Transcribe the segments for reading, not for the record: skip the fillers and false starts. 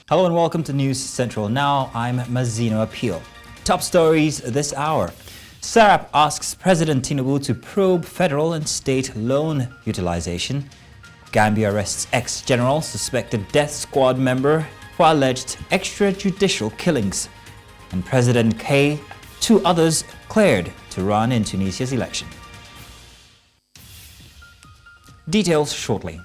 Hello and welcome to News Central. Now I'm Mazino Appeal. Top stories this hour. SERAP asks President Tinubu to probe federal and state loan utilization. Gambia arrests ex-general suspected death squad member for alleged extrajudicial killings. And President K, two others cleared to run in Tunisia's election. Details shortly.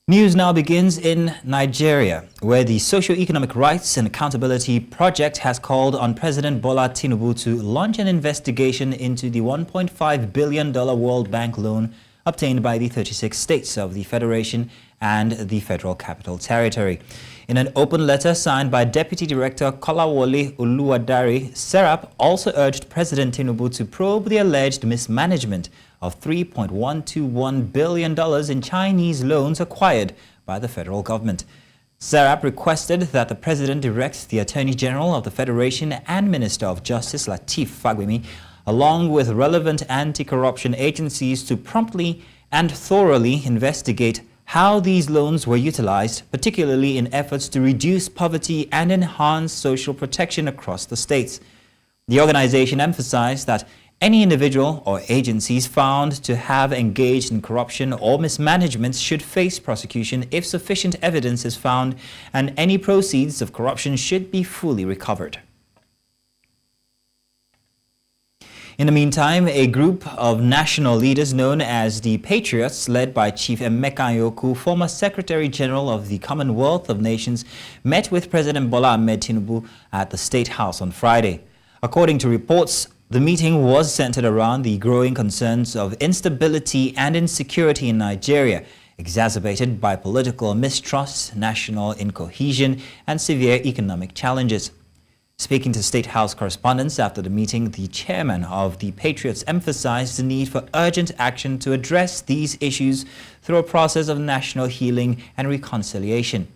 News now begins in Nigeria, where the Socio-Economic Rights and Accountability Project has called on President Bola Tinubu to launch an investigation into the $1.5 billion World Bank loan obtained by the 36 states of the Federation and the Federal Capital Territory. In an open letter signed by Deputy Director Kolawole Oluwadare, SERAP also urged President Tinubu to probe the alleged mismanagement of $3.121 billion in Chinese loans acquired by the federal government. SERAP requested that the president direct the Attorney General of the Federation and Minister of Justice Lateef Fagbemi, along with relevant anti-corruption agencies, to promptly and thoroughly investigate how these loans were utilized, particularly in efforts to reduce poverty and enhance social protection across the states. The organization emphasized that any individual or agencies found to have engaged in corruption or mismanagement should face prosecution if sufficient evidence is found, and any proceeds of corruption should be fully recovered. In the meantime, a group of national leaders known as the Patriots, led by Chief Emeka Anyaoku, former Secretary General of the Commonwealth of Nations, met with President Bola Tinubu at the State House on Friday. According to reports, the meeting was centered around the growing concerns of instability and insecurity in Nigeria, exacerbated by political mistrust, national incohesion, and severe economic challenges. Speaking to State House correspondents after the meeting, the chairman of the Patriots emphasized the need for urgent action to address these issues through a process of national healing and reconciliation.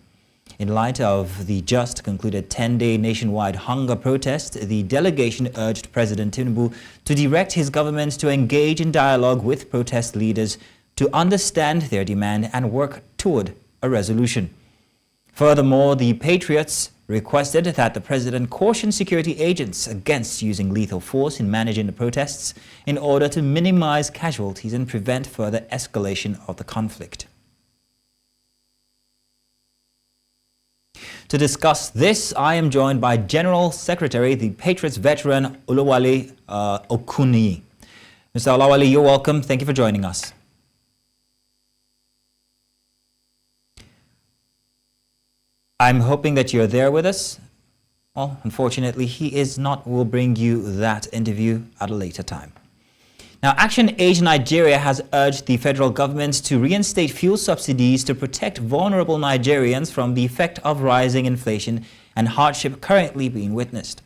In light of the just concluded 10-day nationwide hunger protest, the delegation urged President Tinubu to direct his government to engage in dialogue with protest leaders to understand their demand and work toward a resolution. Furthermore, the Patriots requested that the president caution security agents against using lethal force in managing the protests in order to minimize casualties and prevent further escalation of the conflict. To discuss this, I am joined by General Secretary, the Patriots veteran, Olawale Okuniyi. Mr. Olawale, you're welcome. Thank you for joining us. I'm hoping that you're there with us. Well, unfortunately, he is not. We'll bring you that interview at a later time. Now, ActionAid Nigeria has urged the federal government to reinstate fuel subsidies to protect vulnerable Nigerians from the effect of rising inflation and hardship currently being witnessed.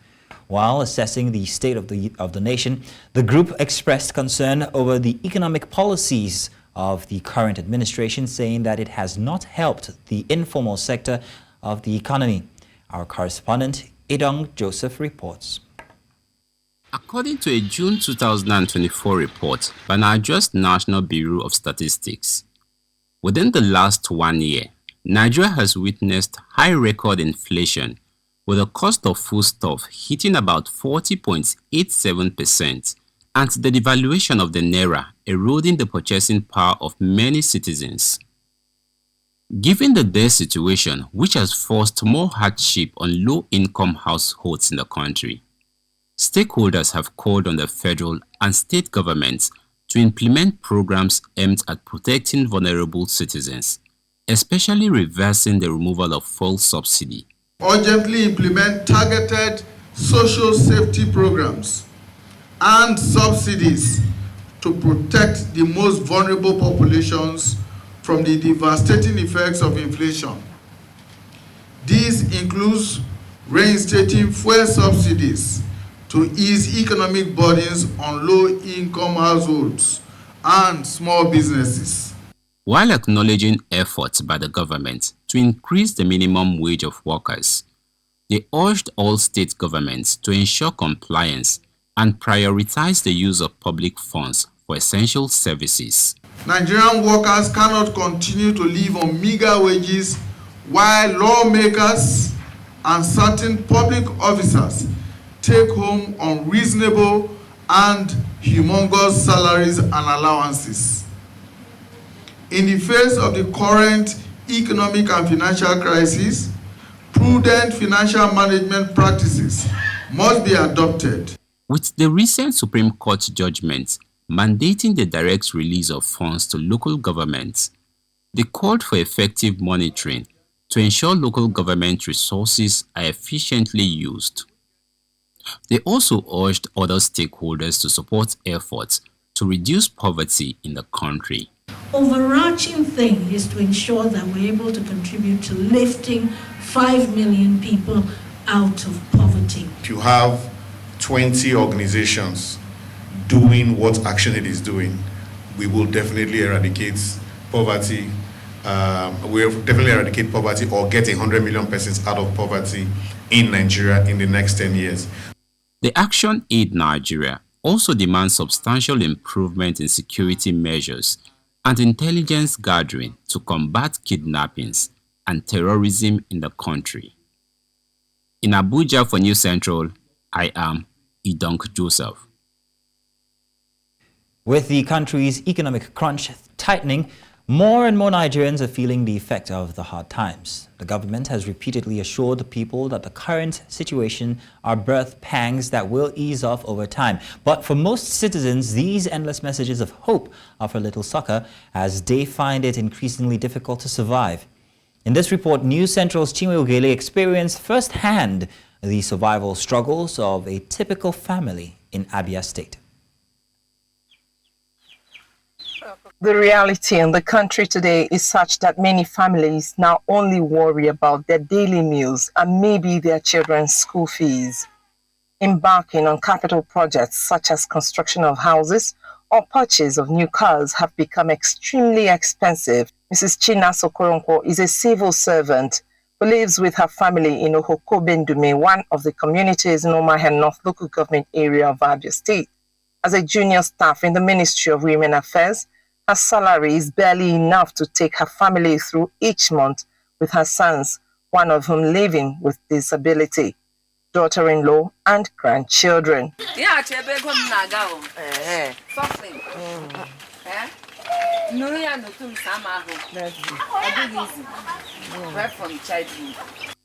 While assessing the state of the nation, the group expressed concern over the economic policies of the current administration, saying that it has not helped the informal sector of the economy. Our correspondent, Idong Joseph, reports. According to a June 2024 report by Nigeria's National Bureau of Statistics, within the last 1 year, Nigeria has witnessed high record inflation, with the cost of foodstuff hitting about 40.87% and the devaluation of the naira eroding the purchasing power of many citizens. Given the dire situation, which has forced more hardship on low-income households in the country, stakeholders have called on the federal and state governments to implement programs aimed at protecting vulnerable citizens, especially reversing the removal of fuel subsidy. Urgently implement targeted social safety programs and subsidies to protect the most vulnerable populations from the devastating effects of inflation. This includes reinstating fuel subsidies to ease economic burdens on low-income households and small businesses. While acknowledging efforts by the government to increase the minimum wage of workers, they urged all state governments to ensure compliance and prioritize the use of public funds for essential services. Nigerian workers cannot continue to live on meager wages while lawmakers and certain public officers take home unreasonable and humongous salaries and allowances. In the face of the current economic and financial crisis, prudent financial management practices must be adopted. With the recent Supreme Court judgment mandating the direct release of funds to local governments, they called for effective monitoring to ensure local government resources are efficiently used. They also urged other stakeholders to support efforts to reduce poverty in the country. Overarching thing is to ensure that we're able to contribute to lifting 5 million people out of poverty. If you have 20 organizations doing what ActionAid is doing, we will definitely eradicate poverty. We'll definitely eradicate poverty or get 100 million persons out of poverty in Nigeria in the next 10 years. The ActionAid Nigeria also demands substantial improvement in security measures and intelligence gathering to combat kidnappings and terrorism in the country. In Abuja for News Central, I am Idonk Joseph. With the country's economic crunch tightening, more and more Nigerians are feeling the effect of the hard times. The government has repeatedly assured the people that the current situation are birth pangs that will ease off over time. But for most citizens, these endless messages of hope offer little succor as they find it increasingly difficult to survive. In this report, News Central's Chinwe Ogele experienced firsthand the survival struggles of a typical family in Abia State. The reality in the country today is such that many families now only worry about their daily meals and maybe their children's school fees. Embarking on capital projects such as construction of houses or purchase of new cars have become extremely expensive. Mrs. China Sokoronko is a civil servant who lives with her family in Ohokobendume, one of the communities in Omaha North local government area of Abia State. As a junior staff in the Ministry of Women Affairs, her salary is barely enough to take her family through each month with her sons, one of whom living with disability, daughter-in-law and grandchildren.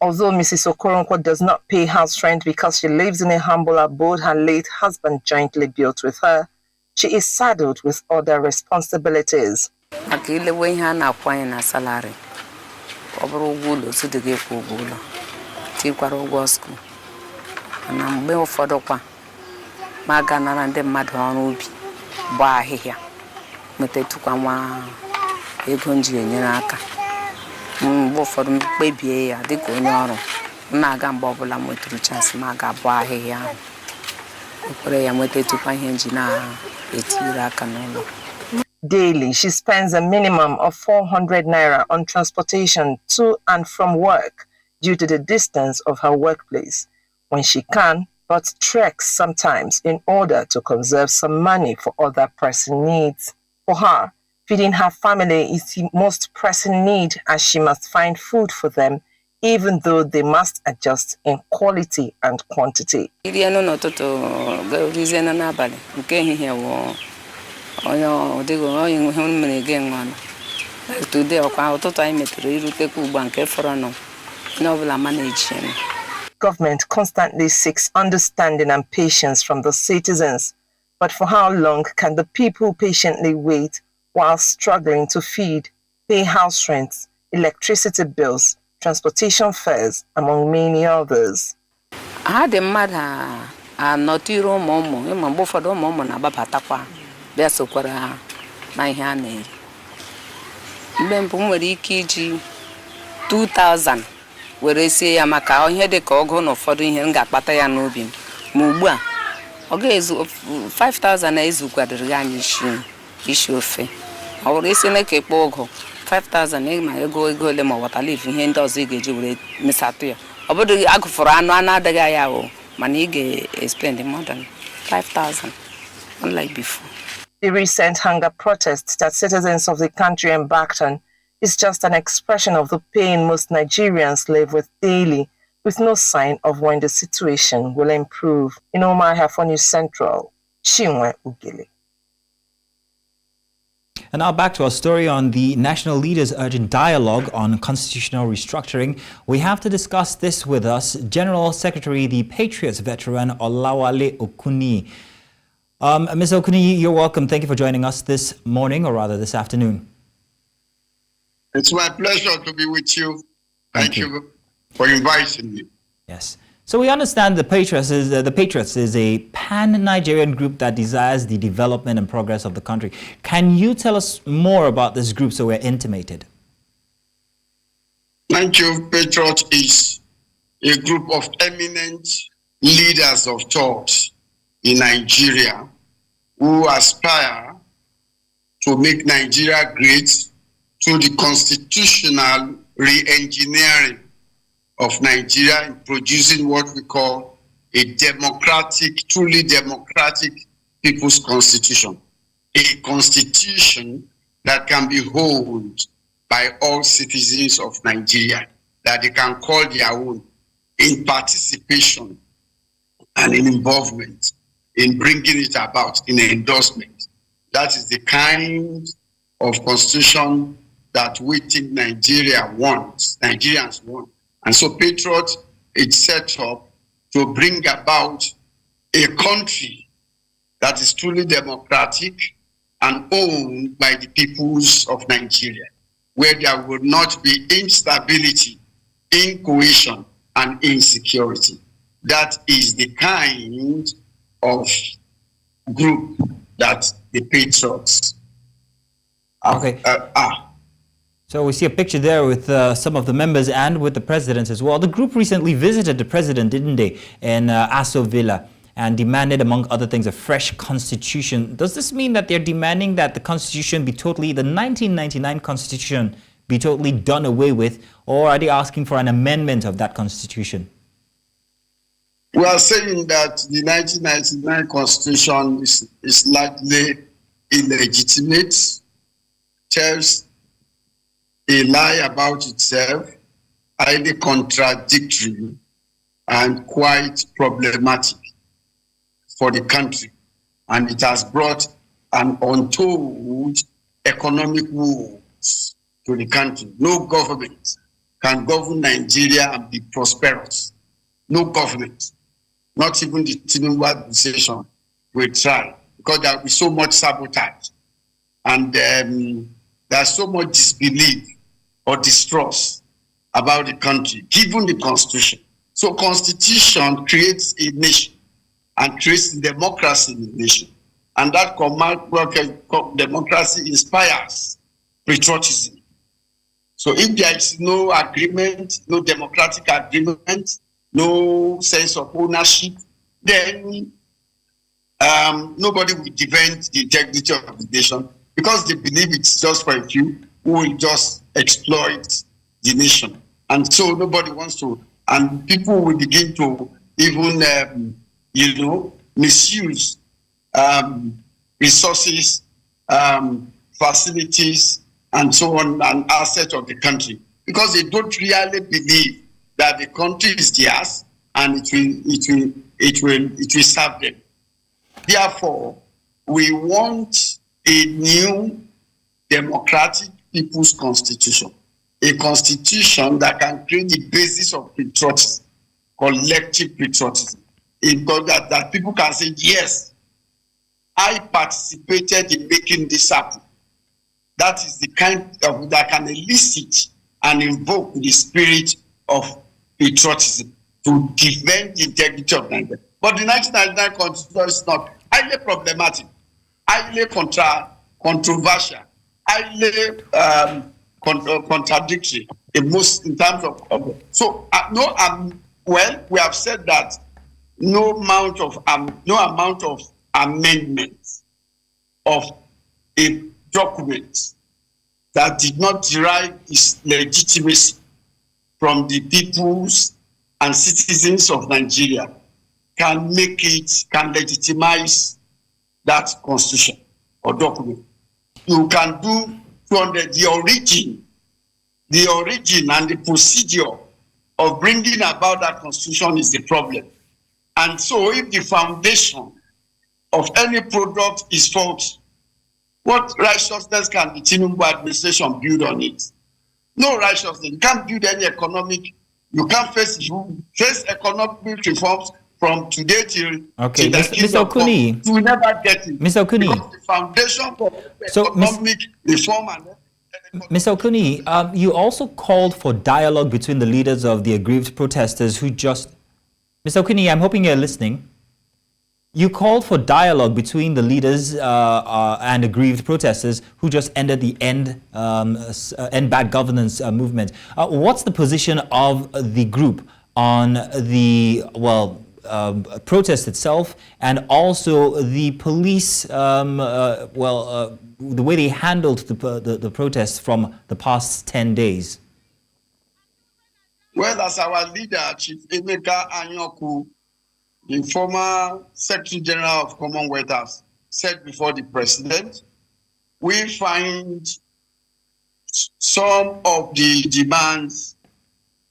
Although Mrs. Okoronko does not pay house rent because she lives in a humble abode her late husband jointly built with her, she is saddled with other responsibilities. Daily, she spends a minimum of 400 naira on transportation to and from work due to the distance of her workplace, when she can, but treks sometimes in order to conserve some money for other pressing needs. For her, feeding her family is the most pressing need, as she must find food for them, even though they must adjust in quality and quantity. Government constantly seeks understanding and patience from the citizens, but for how long can the people patiently wait while struggling to feed, pay house rents, electricity bills, transportation fares, among many others? were sie ya maka ihe dị ka ọgụ na ụfọdụ ihe ga-akpata ya n'obi m ugbu a ọ ga-ezu 5000 na ezukwadịrị anyị isi ofe ọ bụrụ isi na ka ekpo ọgụ 5000 ma ego ole ma water leaf ihe ndị ọzọ ị ga-eji were mesatụ ya ọ bụrụ agụfụrụ anụ adịghị ya o mana ị ga-spend more than 5000 unlike before. The recent hunger protests that citizens of the country embarked on is just an expression of the pain most Nigerians live with daily, with no sign of when the situation will improve. In Omar for News Central, Chinwe Ugele. And now back to our story on the national leaders urgent dialogue on constitutional restructuring. We have to discuss this with us, General Secretary, the Patriots veteran Olawale Okuni. Ms. Okuni, you're welcome. Thank you for joining us this morning, or rather this afternoon. It's my pleasure to be with you. Thank you for inviting me. Yes. So we understand the Patriots is a pan-Nigerian group that desires the development and progress of the country. Can you tell us more about this group so we're intimated? Thank you. Patriot is a group of eminent leaders of thought in Nigeria who aspire to make Nigeria great through the constitutional re-engineering of Nigeria in producing what we call a democratic, truly democratic people's constitution. A constitution that can be held by all citizens of Nigeria, that they can call their own, in participation and in involvement in bringing it about, in endorsement. That is the kind of constitution that we think Nigerians want. And so Patriot is set up to bring about a country that is truly democratic and owned by the peoples of Nigeria, where there will not be instability, incohesion, and insecurity. That is the kind of group that the Patriots are. So we see a picture there with some of the members and with the president as well. The group recently visited the president, didn't they, in Aso Villa, and demanded, among other things, a fresh constitution. Does this mean that they're demanding that the constitution be the 1999 constitution be totally done away with, or are they asking for an amendment of that constitution? We are saying that the 1999 constitution is largely illegitimate, tells a lie about itself, highly contradictory, and quite problematic for the country. And it has brought an untold economic woes to the country. No government can govern Nigeria and be prosperous. No government, not even the Tinubu administration, will try, because there will be so much sabotage. And there's so much disbelief or distrust about the country, given the constitution. So constitution creates a nation and creates democracy in the nation. And that democracy inspires patriotism. So if there is no agreement, no democratic agreement, no sense of ownership, then nobody will defend the integrity of the nation, because they believe it's just for a few who will just exploit the nation. And so nobody wants to, and people will begin to even, misuse resources, facilities, and so on, and assets of the country, because they don't really believe that the country is theirs and it will serve them. Therefore, we want a new democratic people's constitution, a constitution that can create the basis of patriotism, collective patriotism, that people can say, yes, I participated in making this happen. That is the kind of that can elicit and invoke the spirit of patriotism to defend the integrity of Nigeria. But the 1999 constitution is not highly problematic, highly controversial, highly contradictory in terms of we have said that no amount of amendments of a document that did not derive its legitimacy from the peoples and citizens of Nigeria can legitimize that constitution. or document. You can do 200. The origin and the procedure of bringing about that constitution is the problem. And so if the foundation of any product is faulty, what righteousness can the Tinubu administration build on it? No righteousness. You can't build any you can't face economic reforms from today till Mr. Okuni. You will never get it. Mr. Okuni. Because the foundation for economic reform and Mr. Okuni, you also called for dialogue between the leaders of the aggrieved protesters who just... Mr. Okuni, I'm hoping you're listening. You called for dialogue between the leaders and aggrieved protesters who just ended the End Bad Governance movement. What's the position of the group on the, protest itself and also the police, the way they handled the protests from the past 10 days? Well, as our leader, Chief Emeka Anyoku, the former Secretary General of Commonwealth, has said before the president, we find some of the demands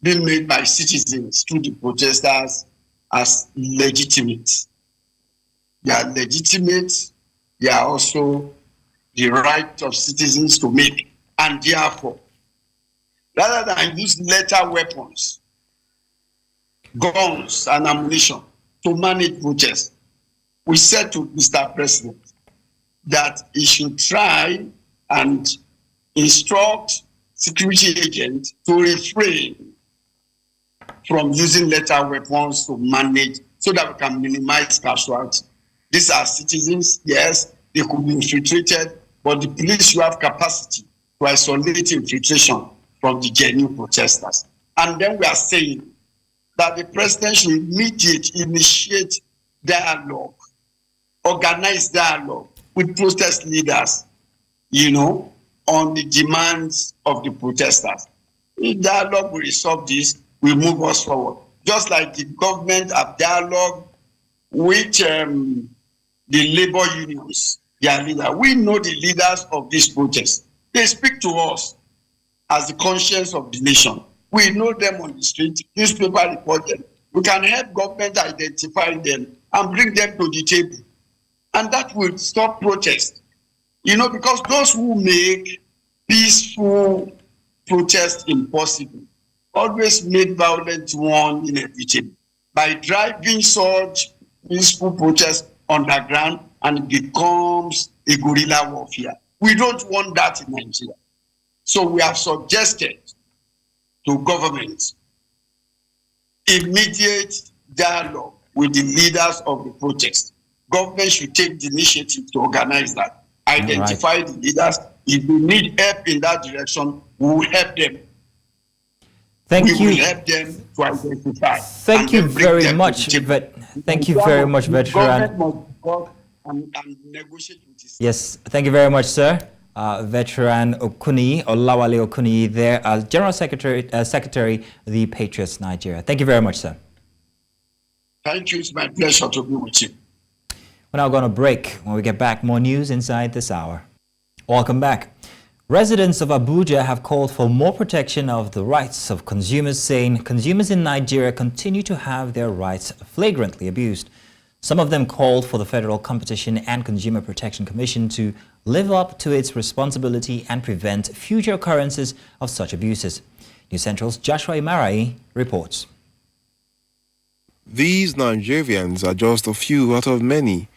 being made by citizens to the protesters as legitimate. They are legitimate. They are also the right of citizens to make. And therefore, rather than use lethal weapons, guns and ammunition to manage protests, we said to Mr. President that he should try and instruct security agents to refrain from using lethal weapons to manage so that we can minimize casualties. These are citizens, yes, they could be infiltrated, but the police should have capacity to isolate infiltration from the genuine protesters. And then we are saying that the president should immediately initiate dialogue, organize dialogue with protest leaders, on the demands of the protesters. If dialogue will resolve this, will move us forward. Just like the government have dialogue with the labor unions, their leader. We know the leaders of this protest. They speak to us as the conscience of the nation. We know them on the street, newspaper report them. We can help government identify them and bring them to the table. And that will stop protest. Because those who make peaceful protest impossible always make violent one inevitable by driving such peaceful protest underground, and it becomes a guerrilla warfare. We don't want that in Nigeria. So we have suggested to government immediate dialogue with the leaders of the protest. Government should take the initiative to organize that. Identify the leaders. If we need help in that direction, we will help them. Thank you. We will help them to identify. Thank you very much. Thank you very much, veteran. And negotiate with this. Yes, thank you very much, sir. Veteran Okuni, Olawale Okuni, there as General Secretary, the Patriots Nigeria. Thank you very much, sir. Thank you. It's my pleasure to be with you. We're now going to break. When we get back, more news inside this hour. Welcome back. Residents of Abuja have called for more protection of the rights of consumers, saying consumers in Nigeria continue to have their rights flagrantly abused. Some of them called for the Federal Competition and Consumer Protection Commission to live up to its responsibility and prevent future occurrences of such abuses. News Central's Joshua Imarai reports. These Nigerians are just a few out of many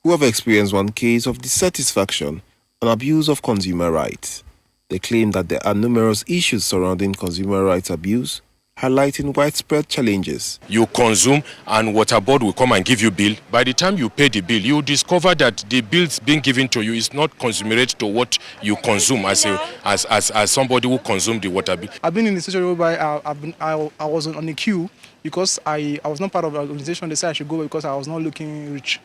who have experienced one case of dissatisfaction and abuse of consumer rights. They claim that there are numerous issues surrounding consumer rights abuse, highlighting widespread challenges. You consume and water board will come and give you bill. By the time you pay the bill, you discover that the bills being given to you is not commensurate to what you consume as somebody who consumed the water bill. I've been in a situation whereby I was on the queue because I was not part of the organization. They said I should go because I was not looking rich.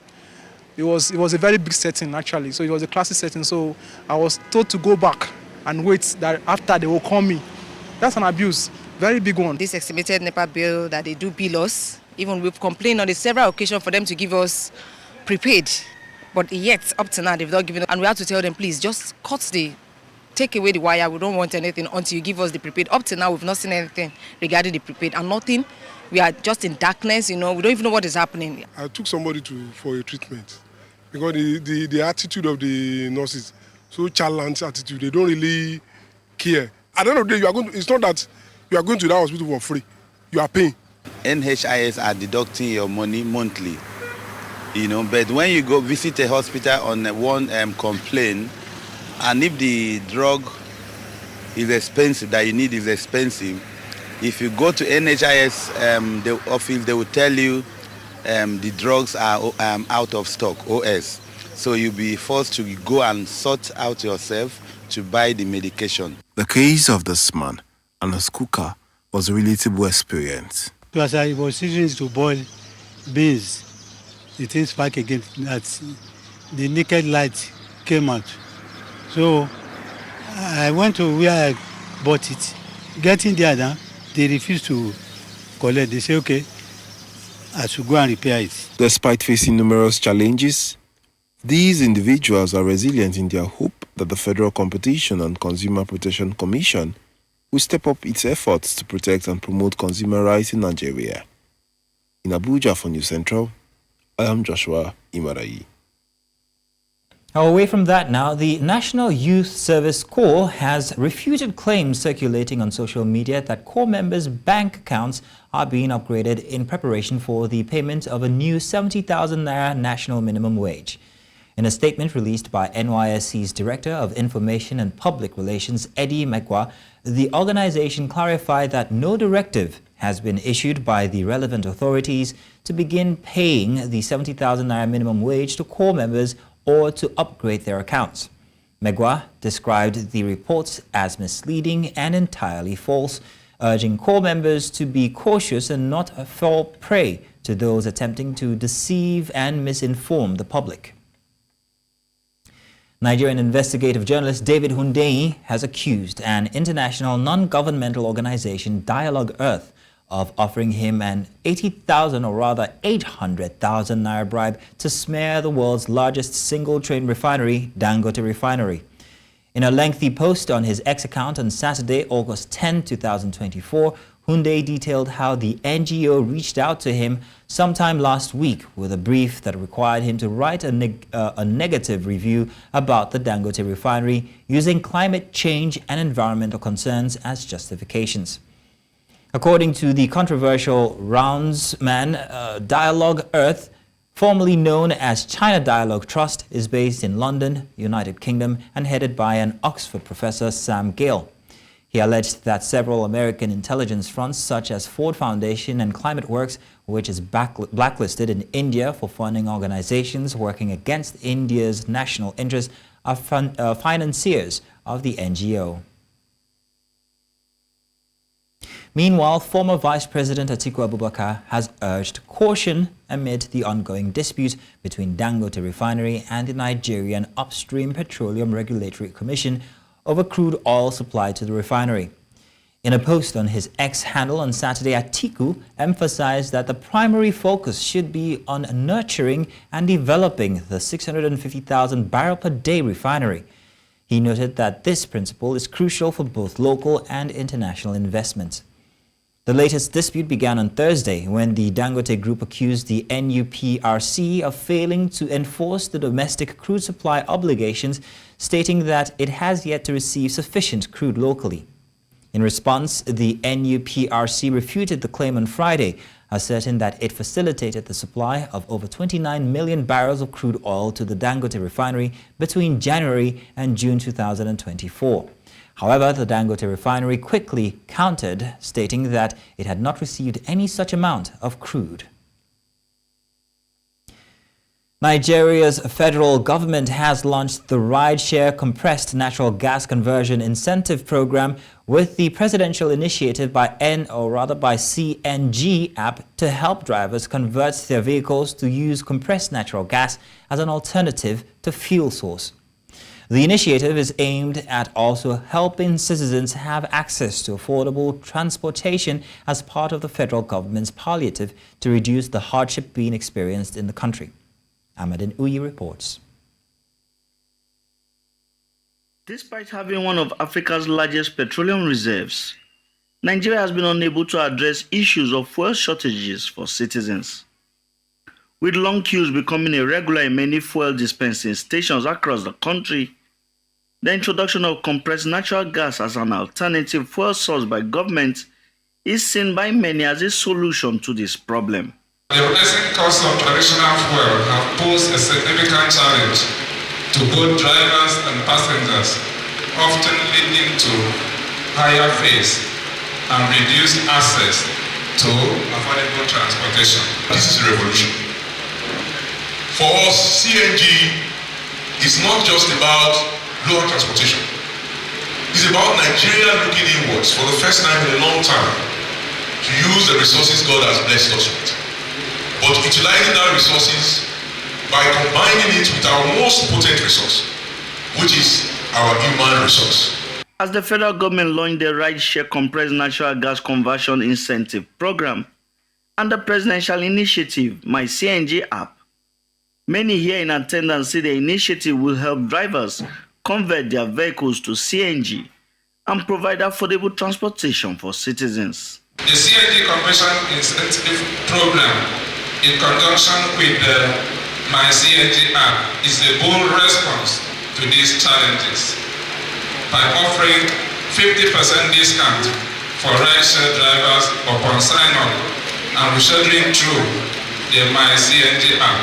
It was a very big setting actually, so it was a classic setting. So I was told to go back and wait that after they will call me. That's an abuse, very big one. This estimated NEPA bill that they do bill us, even we've complained on the several occasions for them to give us prepaid. But yet, up to now, they've not given, and we have to tell them, please, just take away the wire. We don't want anything until you give us the prepaid. Up to now, we've not seen anything regarding the prepaid, and nothing. We are just in darkness, we don't even know what is happening. I took somebody for a treatment because the attitude of the nurses, so challenge attitude, they don't really care. At the end of the day, it's not that you are going to that hospital for free. You are paying. NHIS are deducting your money monthly, but when you go visit a hospital on one complaint, and if the drug is expensive, that you need is expensive, if you go to NHIS the office, they will tell you the drugs are out of stock, OS. So you'll be forced to go and sort out yourself to buy the medication. The case of this man and his cooker was a relatable experience. As I was using to boil beans, the thing sparked again, that the naked light came out. So I went to where I bought it. Getting there now, they refused to collect. They say, okay, I should go and repair it. Despite facing numerous challenges, these individuals are resilient in their hope that the Federal Competition and Consumer Protection Commission will step up its efforts to protect and promote consumer rights in Nigeria. In Abuja for News Central, I am Joshua Imarayi. Away from that now, the National Youth Service Corps has refuted claims circulating on social media that Corps members' bank accounts are being upgraded in preparation for the payment of a new 70,000 naira national minimum wage. In a statement released by NYSC's Director of Information and Public Relations, Eddie Megwa, the organization clarified that no directive has been issued by the relevant authorities to begin paying the 70,000 naira minimum wage to Corps members or to upgrade their accounts. Megwa described the reports as misleading and entirely false, urging Corps members to be cautious and not fall prey to those attempting to deceive and misinform the public. Nigerian investigative journalist David Hundeyin has accused an international non-governmental organization, Dialogue Earth, of offering him an 80,000 or rather 800,000 naira bribe to smear the world's largest single-train refinery, Dangote Refinery. In a lengthy post on his X account on Saturday, August 10, 2024, Hundeyin detailed how the NGO reached out to him sometime last week with a brief that required him to write a negative review about the Dangote Refinery using climate change and environmental concerns as justifications. According to the controversial roundsman, Dialogue Earth, formerly known as China Dialogue Trust, is based in London, United Kingdom, and headed by an Oxford professor, Sam Gale. He alleged that several American intelligence fronts, such as Ford Foundation and Climate Works, which is blacklisted in India for funding organizations working against India's national interests, are financiers of the NGO. Meanwhile, former Vice President Atiku Abubakar has urged caution amid the ongoing dispute between Dangote Refinery and the Nigerian Upstream Petroleum Regulatory Commission over crude oil supply to the refinery. In a post on his X handle on Saturday, Atiku emphasized that the primary focus should be on nurturing and developing the 650,000 barrel per day refinery. He noted that this principle is crucial for both local and international investments. The latest dispute began on Thursday when the Dangote Group accused the NUPRC of failing to enforce the domestic crude supply obligations, stating that it has yet to receive sufficient crude locally. In response, the NUPRC refuted the claim on Friday, asserting that it facilitated the supply of over 29 million barrels of crude oil to the Dangote refinery between January and June 2024. However, the Dangote refinery quickly countered, stating that it had not received any such amount of crude. Nigeria's federal government has launched the Rideshare Compressed Natural Gas Conversion Incentive Program with the presidential initiative by CNG app to help drivers convert their vehicles to use compressed natural gas as an alternative to fuel source. The initiative is aimed at also helping citizens have access to affordable transportation as part of the federal government's palliative to reduce the hardship being experienced in the country. Amadin Uyi reports. Despite having one of Africa's largest petroleum reserves, Nigeria has been unable to address issues of fuel shortages for citizens. With long queues becoming irregular in many fuel dispensing stations across the country, the introduction of compressed natural gas as an alternative fuel source by government is seen by many as a solution to this problem. The rising cost of traditional fuel have posed a significant challenge to both drivers and passengers, often leading to higher fares and reduced access to affordable transportation. This is a revolution. For us, CNG is not just about lower transportation. It's about Nigeria looking inwards for the first time in a long time to use the resources God has blessed us with. But utilizing our resources by combining it with our most potent resource, which is our human resource. As the federal government launched the Ride-Share Compressed Natural Gas Conversion Incentive Program and the Presidential Initiative, My CNG app, many here in attendance see the initiative will help drivers convert their vehicles to CNG and provide affordable transportation for citizens. The CNG Conversion Incentive Program, in conjunction with the My CNG app, is a bold response to these challenges by offering 50% discount for rideshare drivers upon sign-up and rescheduling through the My CNG app.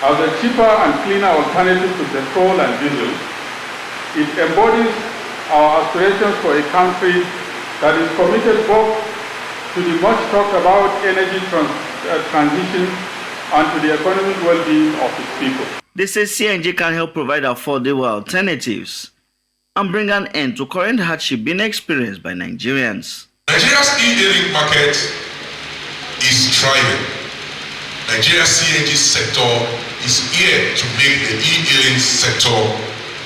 As a cheaper and cleaner alternative to petrol and diesel, it embodies our aspirations for a country that is committed both to the much talked about energy transition and to the economic well-being of its people. They say CNG can help provide affordable alternatives and bring an end to current hardship being experienced by Nigerians. Nigeria's e-hailing market is thriving. Nigeria's CNG sector is here to make the e-hailing sector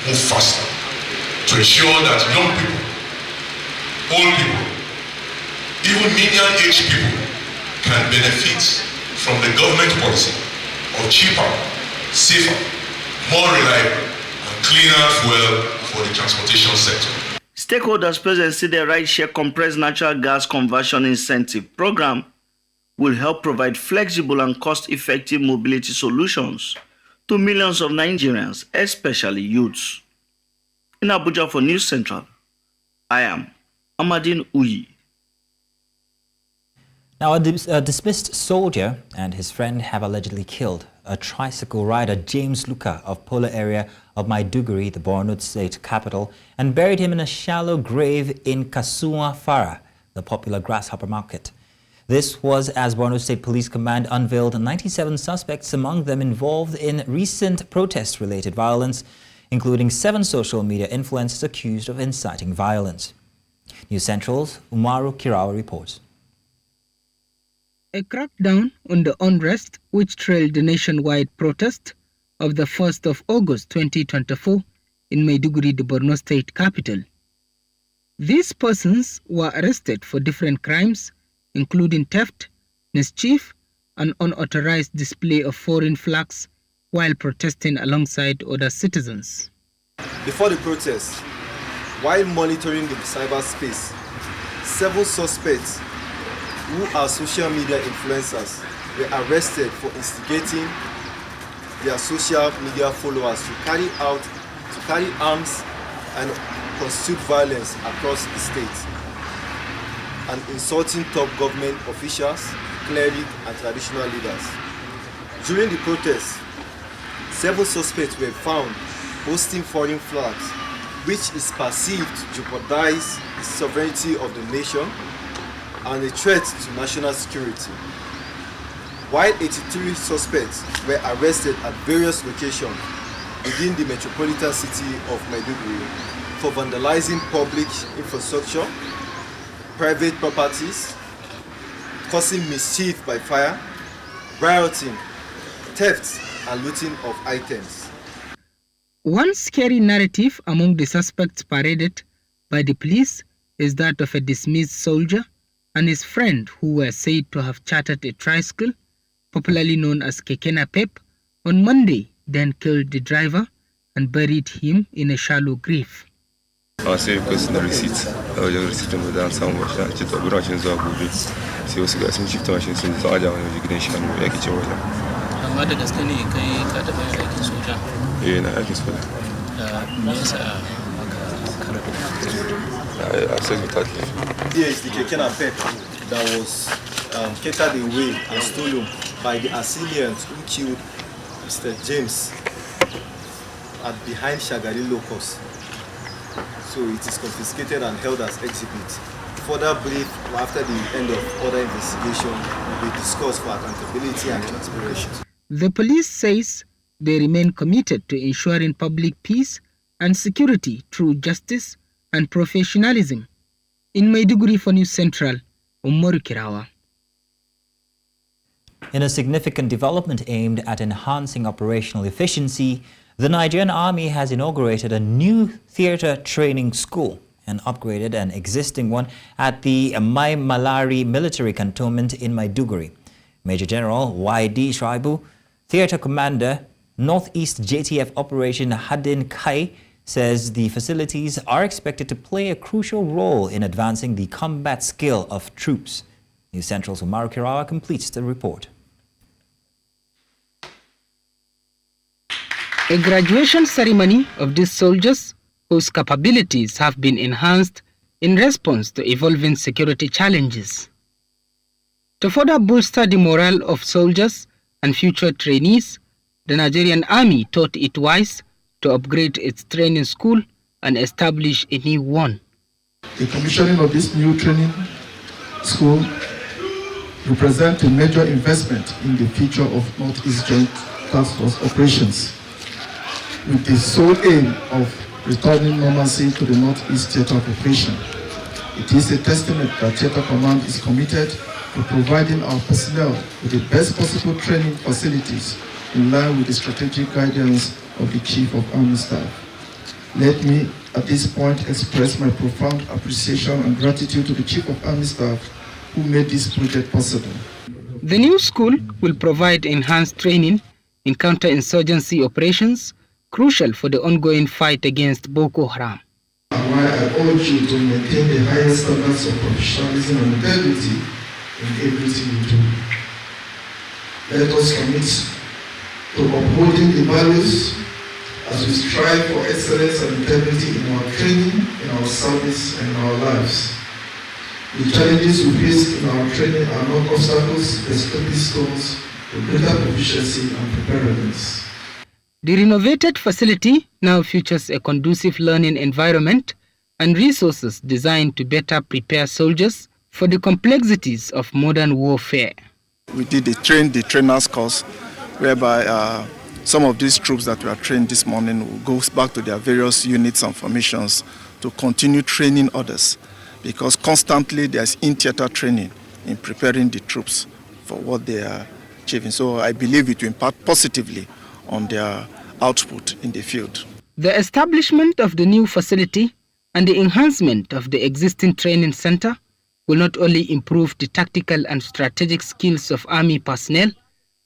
move faster, to ensure that young people, old people, even medium-aged people can benefit from the government policy of cheaper, safer, more reliable, and cleaner fuel for the transportation sector. Stakeholders present see the Ride-Share Compressed Natural Gas Conversion Incentive Program will help provide flexible and cost-effective mobility solutions to millions of Nigerians, especially youths. In Abuja for News Central, I am Amadin Uyi. Now, a dismissed soldier and his friend have allegedly killed a tricycle rider, James Luka, of Pola area of Maiduguri, the Borno state capital, and buried him in a shallow grave in Kasuwa Fara, the popular grasshopper market. This was as Borno State Police Command unveiled 97 suspects, among them involved in recent protest-related violence, including 7 social media influencers accused of inciting violence. News Central's Umaru Kirawa reports. A crackdown on the unrest which trailed the nationwide protest of the 1st of August 2024 in Maiduguri, the Borno state capital. These persons were arrested for different crimes, including theft, mischief, and unauthorized display of foreign flags while protesting alongside other citizens. Before the protest, while monitoring the cyberspace, 7 suspects who are social media influencers were arrested for instigating their social media followers to carry arms and constitute violence across the state and insulting top government officials, cleric and traditional leaders. During the protest, 7 suspects were found posting foreign flags, which is perceived to jeopardize the sovereignty of the nation and a threat to national security. While 83 suspects were arrested at various locations within the metropolitan city of Maiduguri for vandalizing public infrastructure, private properties, causing mischief by fire, rioting, theft, and looting of items. One scary narrative among the suspects paraded by the police is that of a dismissed soldier and his friend who were said to have chartered a tricycle, popularly known as Keke Napep, on Monday then killed the driver and buried him in a shallow grave. I say request the receipt. I will receipt from the some watch that to go rush into Abuja. See what's got some shift machine so the other one you can share with like each other. Amma da gaske ne kai ka taɓa yin aikin soja? Na aikin soja. Me yasa aka karɓi? I said without leave. Here is the keke napep that was catered away and stolen by the Assyrians who killed Mr. James at behind Shagari locus. So it is confiscated and held as exhibit. Further brief after the end of other investigation will be discussed for accountability and transparency. The police says they remain committed to ensuring public peace and security through justice and professionalism. In Maiduguri for News Central, Umaru Kirawa. In a significant development aimed at enhancing operational efficiency, the Nigerian Army has inaugurated a new theater training school and upgraded an existing one at the Mai Malari military cantonment in Maiduguri. Major General Y.D. Shaibu, Theater Commander, Northeast JTF Operation Hadin Kai, says the facilities are expected to play a crucial role in advancing the combat skill of troops. News Central's Umaru Kirawa completes the report. A graduation ceremony of these soldiers whose capabilities have been enhanced in response to evolving security challenges. To further bolster the morale of soldiers and future trainees, the Nigerian Army thought it wise to upgrade its training school and establish a new one. The commissioning of this new training school represents a major investment in the future of Northeast Joint Task Force operations, with the sole aim of returning normalcy to the Northeast Theater of Operation. It is a testament that Theater Command is committed to providing our personnel with the best possible training facilities in line with the strategic guidance of the Chief of Army Staff. Let me at this point express my profound appreciation and gratitude to the Chief of Army Staff who made this project possible. The new school will provide enhanced training in counterinsurgency operations, crucial for the ongoing fight against Boko Haram. And why I urge you to maintain the highest standards of professionalism and integrity in everything you do. Let us commit to upholding the values as we strive for excellence and integrity in our training, in our service, and in our lives. The challenges we face in our training are not obstacles, but stepping stones for greater proficiency and preparedness. The renovated facility now features a conducive learning environment and resources designed to better prepare soldiers for the complexities of modern warfare. We did the trainers course, whereby some of these troops that were trained this morning will go back to their various units and formations to continue training others, because constantly there's in-theater training in preparing the troops for what they are achieving. So I believe it will impact positively on their output in the field. The establishment of the new facility and the enhancement of the existing training center will not only improve the tactical and strategic skills of Army personnel,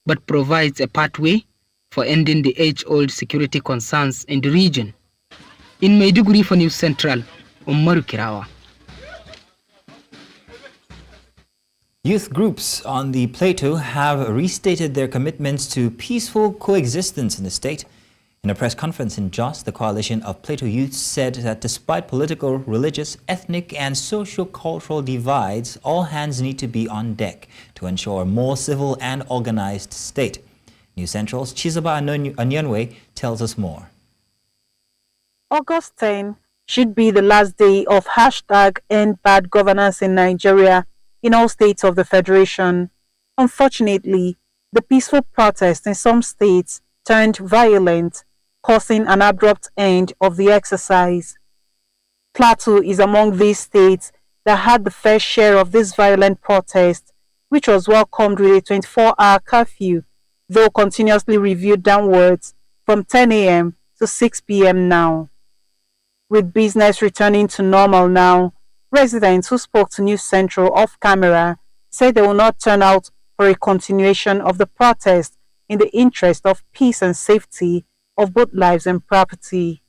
but provides a pathway for ending the age-old security concerns in the region. In Maiduguri for News Central, Umaru Kirawa. Youth groups on the Plateau have restated their commitments to peaceful coexistence in the state. In a press conference in Jos, the coalition of Plateau youths said that despite political, religious, ethnic and socio-cultural divides, all hands need to be on deck to ensure a more civil and organized state. News Central's Chizaba Anyanwe tells us more. August 10 should be the last day of #End Bad Governance in Nigeria in all states of the Federation. Unfortunately, the peaceful protests in some states turned violent, causing an abrupt end of the exercise. Plateau is among these states that had the fair share of this violent protest, which was welcomed with a 24-hour curfew, though continuously reviewed downwards from 10 a.m. to 6 p.m. now. With business returning to normal now, residents who spoke to News Central off camera said they will not turn out for a continuation of the protest in the interest of peace and safety of both lives and property.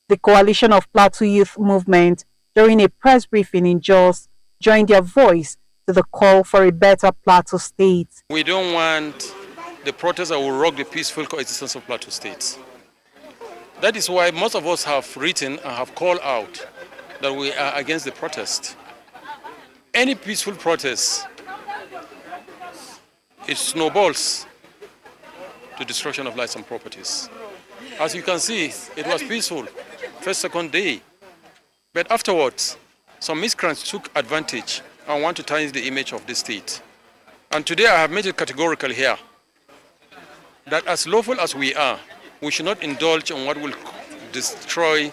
The coalition of Plateau Youth Movement, during a press briefing in Jos, joined their voice to the call for a better Plateau state. We don't want the protests that will rock the peaceful coexistence of Plateau states. That is why most of us have written and have called out that we are against the protest. Any peaceful protest, it snowballs to destruction of lives and properties. As you can see, it was peaceful, first, second day. But afterwards, some miscreants took advantage and want to tarnish the image of the state. And today I have made it categorical here that as lawful as we are, we should not indulge in what will destroy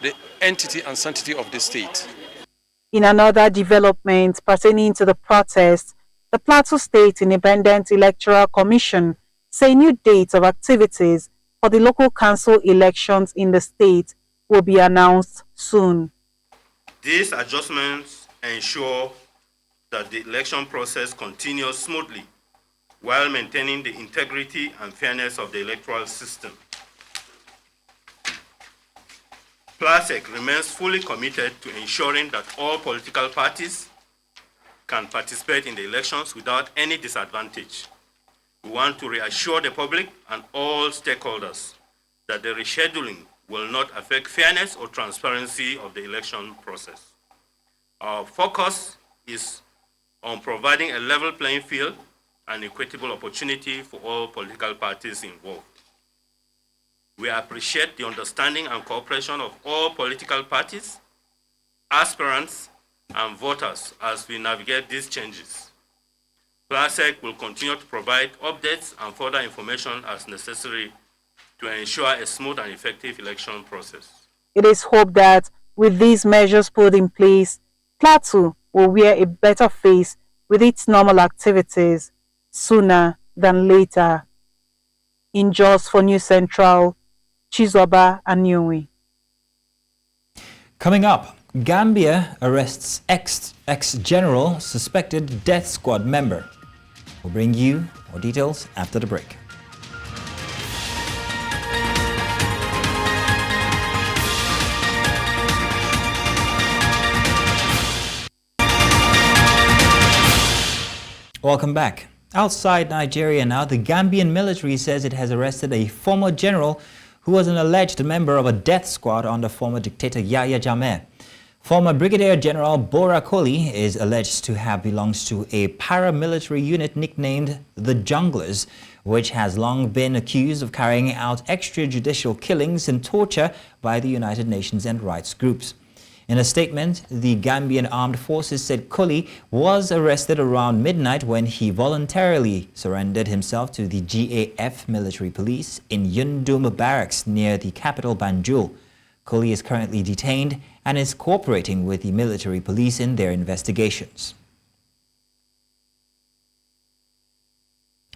the entity and sanctity of the state. In another development pertaining to the protest, the Plateau State Independent Electoral Commission say new dates of activities for the local council elections in the state will be announced soon. These adjustments ensure that the election process continues smoothly while maintaining the integrity and fairness of the electoral system. PLASEC remains fully committed to ensuring that all political parties can participate in the elections without any disadvantage. We want to reassure the public and all stakeholders that the rescheduling will not affect fairness or transparency of the election process. Our focus is on providing a level playing field and equitable opportunity for all political parties involved. We appreciate the understanding and cooperation of all political parties, aspirants, and voters as we navigate these changes. PLASEC will continue to provide updates and further information as necessary to ensure a smooth and effective election process. It is hoped that with these measures put in place, Plateau will wear a better face with its normal activities sooner than later. In Jos for News Central, Chizoba Anyuwi. Coming up, Gambia arrests ex-general suspected death squad member. We'll bring you more details after the break. Welcome back. Outside Nigeria now, the Gambian military says it has arrested a former general who was an alleged member of a death squad under former dictator Yahya Jammeh. Former Brigadier General Bora Koli is alleged to have belonged to a paramilitary unit nicknamed the Junglers, which has long been accused of carrying out extrajudicial killings and torture by the United Nations and rights groups. In a statement, the Gambian Armed Forces said Koli was arrested around midnight when he voluntarily surrendered himself to the GAF military police in Yundum Barracks near the capital Banjul. Koli is currently detained and is cooperating with the military police in their investigations.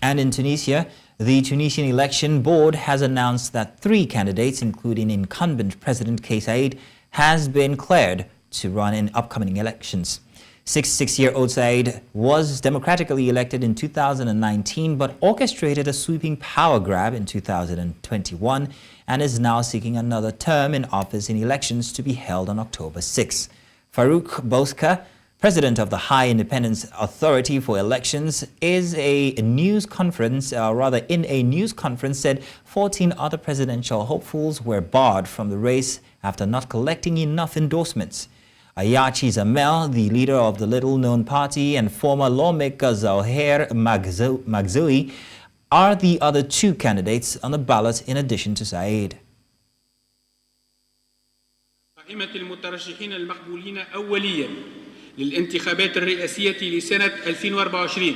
And in Tunisia, the Tunisian Election Board has announced that 3 candidates, including incumbent President Saied, has been cleared to run in upcoming elections. 66-year-old Saied was democratically elected in 2019 but orchestrated a sweeping power grab in 2021 and is now seeking another term in office in elections to be held on October 6. Farouk Bouska, president of the High Independence Authority for Elections, in a news conference said 14 other presidential hopefuls were barred from the race after not collecting enough endorsements. Yahya Jammeh, the leader of the little-known party, and former lawmaker Zouhair Maghzoui are the other 2 candidates on the ballot in addition to Saied. قائمة المترشحين المقبولين أولياً للانتخابات الرئاسية لسنة 2024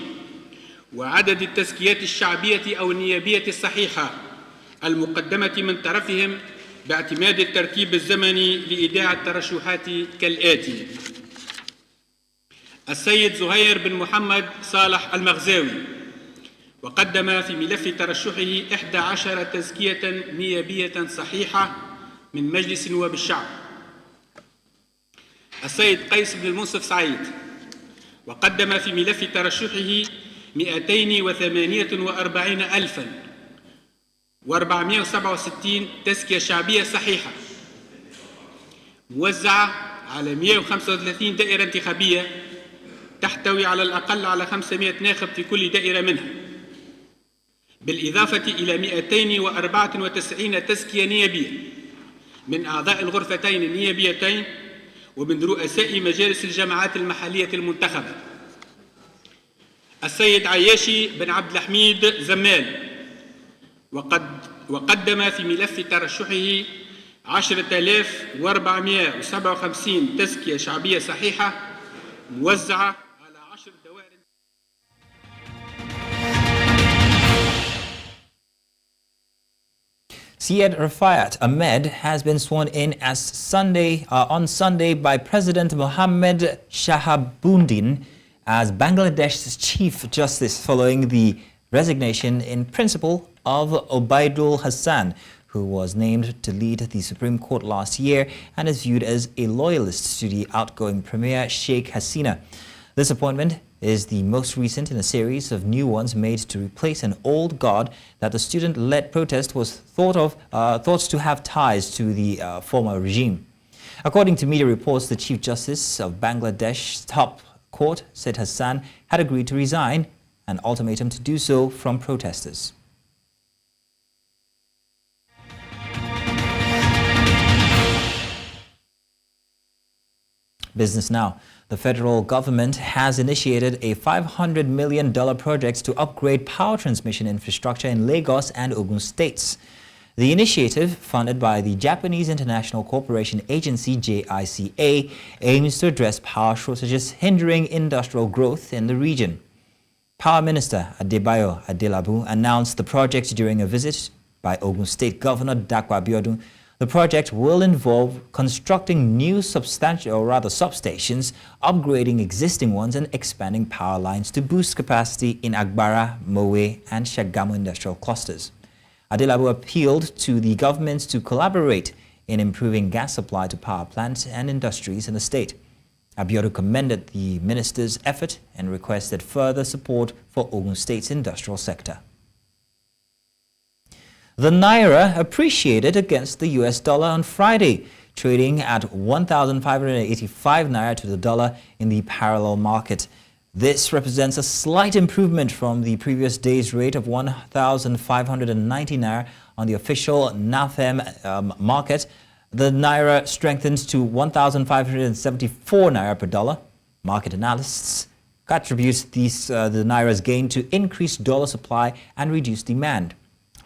وعدد التزكيات الشعبية أو النيابية الصحيحة المقدمة من طرفهم باعتماد الترتيب الزمني لإيداع الترشحات كالآتي: السيد زهير بن محمد صالح المغزاوي وقدم في ملف ترشحه 11 تزكية نيابية صحيحة من مجلس نواب الشعب. السيد قيس بن المنصف سعيد وقدم في ملف ترشحه 248,467 تزكية شعبية صحيحة موزعة على 135 دائرة انتخابية تحتوي على الأقل على 500 ناخب في كل دائرة منها، بالإضافة إلى 294 تزكية نيابية من أعضاء الغرفتين النيابيتين ومن رؤساء مجالس الجماعات المحلية المنتخبة. السيد عياشي بن عبد الحميد زمال وقدم في ملف ترشحه 10,457 تزكية شعبية صحيحة موزعة على 10 دوائر. Saied Refutes Ahmed has been sworn in as on Sunday by President Mohammed Shahabuddin as Bangladesh's Chief Justice following the resignation in principle of Obaidul Hassan, who was named to lead the Supreme Court last year and is viewed as a loyalist to the outgoing Premier Sheikh Hasina. This appointment is the most recent in a series of new ones made to replace an old guard that the student-led protest was thought to have ties to the former regime. According to media reports, the Chief Justice of Bangladesh's top court said Hassan had agreed to resign, an ultimatum to do so from protesters. Business now. The federal government has initiated a $500 million project to upgrade power transmission infrastructure in Lagos and Ogun states. The initiative, funded by the Japanese International Cooperation Agency JICA, aims to address power shortages hindering industrial growth in the region. Power Minister Adebayo Adelabu announced the project during a visit by Ogun State Governor Dakwa Abiodun. The project will involve constructing new substations, upgrading existing ones, and expanding power lines to boost capacity in Agbara, Mowe, and Shagamu industrial clusters. Adelabu appealed to the governments to collaborate in improving gas supply to power plants and industries in the state. Abiodun commended the minister's effort and requested further support for Ogun State's industrial sector. The Naira appreciated against the US dollar on Friday, trading at 1,585 Naira to the dollar in the parallel market. This represents a slight improvement from the previous day's rate of 1,590 Naira on the official NAFEM market. The Naira strengthens to 1,574 Naira per dollar. Market analysts attribute the Naira's gain to increased dollar supply and reduced demand.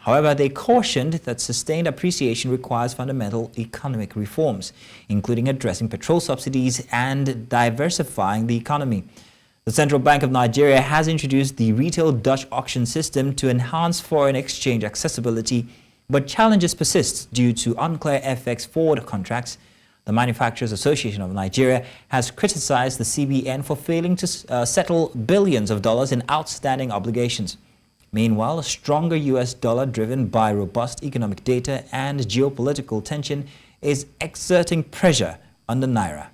However, they cautioned that sustained appreciation requires fundamental economic reforms, including addressing petrol subsidies and diversifying the economy. The Central Bank of Nigeria has introduced the retail Dutch auction system to enhance foreign exchange accessibility, but challenges persist due to unclear FX forward contracts. The Manufacturers Association of Nigeria has criticized the CBN for failing to settle billions of dollars in outstanding obligations. Meanwhile, a stronger US dollar driven by robust economic data and geopolitical tension is exerting pressure on the Naira.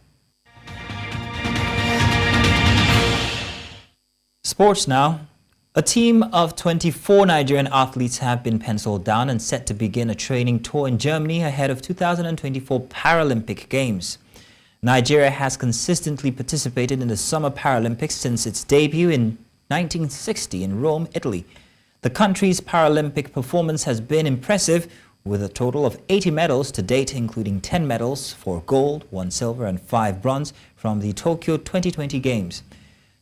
Sports now. A team of 24 Nigerian athletes have been penciled down and set to begin a training tour in Germany ahead of 2024 Paralympic Games. Nigeria has consistently participated in the Summer Paralympics since its debut in 1960 in Rome, Italy. The country's Paralympic performance has been impressive, with a total of 80 medals to date, including 10 medals, 4 gold, 1 silver and 5 bronze from the Tokyo 2020 Games.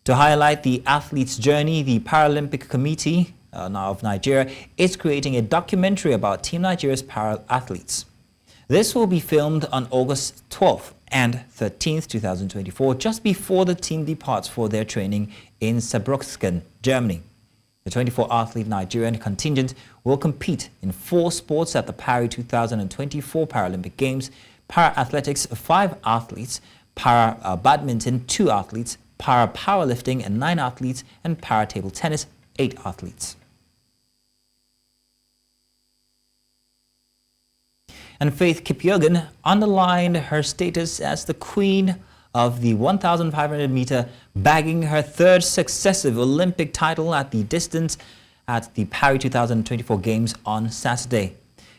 To highlight the athletes' journey, the Paralympic Committee of Nigeria is creating a documentary about Team Nigeria's para-athletes. This will be filmed on August 12th and 13th, 2024, just before the team departs for their training in Saarbrücken, Germany. The 24-athlete Nigerian contingent will compete in 4 sports at the Paris 2024 Paralympic Games: para-athletics 5 athletes, para-badminton 2 athletes, para-powerlifting 9 athletes, and para-table tennis 8 athletes. And Faith Kipyegon underlined her status as the Queen of the 1,500 meter, bagging her third successive Olympic title at the distance at the Paris 2024 Games on Saturday,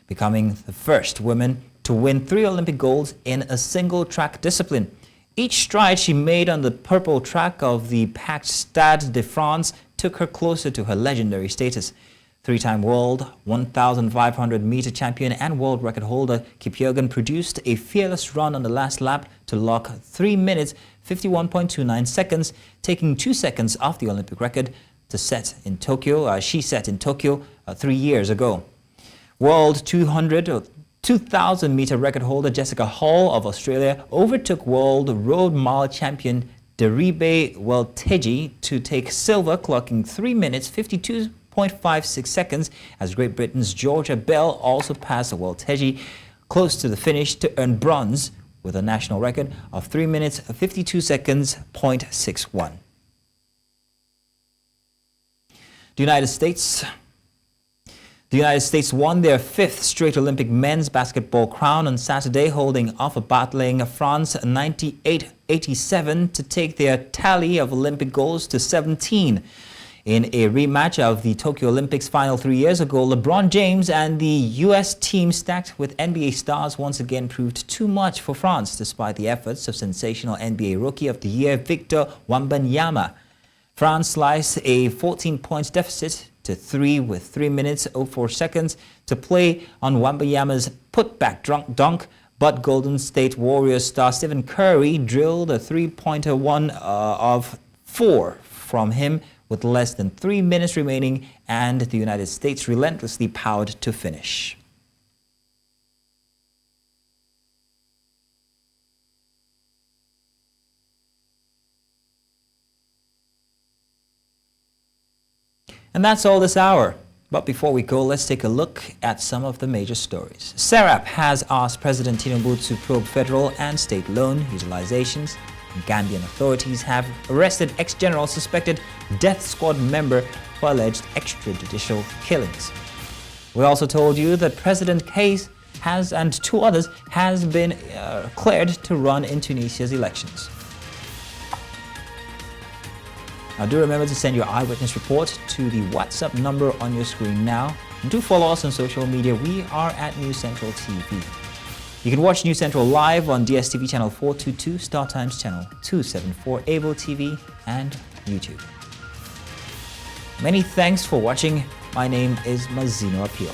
becoming the first woman to win 3 Olympic golds in a single track discipline. Each stride she made on the purple track of the packed Stade de France took her closer to her legendary status. 3-time world 1,500 meter champion and world record holder Kipchoge produced a fearless run on the last lap to lock 3 minutes 51.29 seconds, taking 2 seconds off the Olympic record to set in Tokyo. She set in Tokyo 3 years ago. World 2,000 meter record holder Jessica Hall of Australia overtook world road mile champion Deribe Welteji to take silver, clocking 3 minutes 52.56 seconds, as Great Britain's Georgia Bell also passed Welteji close to the finish to earn bronze with a national record of 3 minutes 52 seconds 0.61. The United States won their 5th straight Olympic men's basketball crown on Saturday, holding off a battling France 98-87 to take their tally of Olympic goals to 17. In a rematch of the Tokyo Olympics final 3 years ago, LeBron James and the U.S. team stacked with NBA stars once again proved too much for France, despite the efforts of sensational NBA Rookie of the Year Victor Wembanyama. France sliced a 14-point deficit to 3 with 3 minutes 04 seconds to play on Wembanyama's putback dunk, but Golden State Warriors star Stephen Curry drilled a three-pointer one of 4 from him with less than 3 minutes remaining, and the United States relentlessly powered to finish. And that's all this hour. But before we go, let's take a look at some of the major stories. SERAP has asked President Tinubu to probe federal and state loan utilizations. Gambian authorities have arrested ex-general suspected death squad member for alleged extrajudicial killings. We also told you that President Case and 2 others has been cleared to run in Tunisia's elections. Now do remember to send your eyewitness report to the WhatsApp number on your screen now. And do follow us on social media. We are at News Central TV. You can watch News Central live on DSTV channel 422, StarTimes channel 274, Able TV, and YouTube. Many thanks for watching. My name is Mazino Appeal.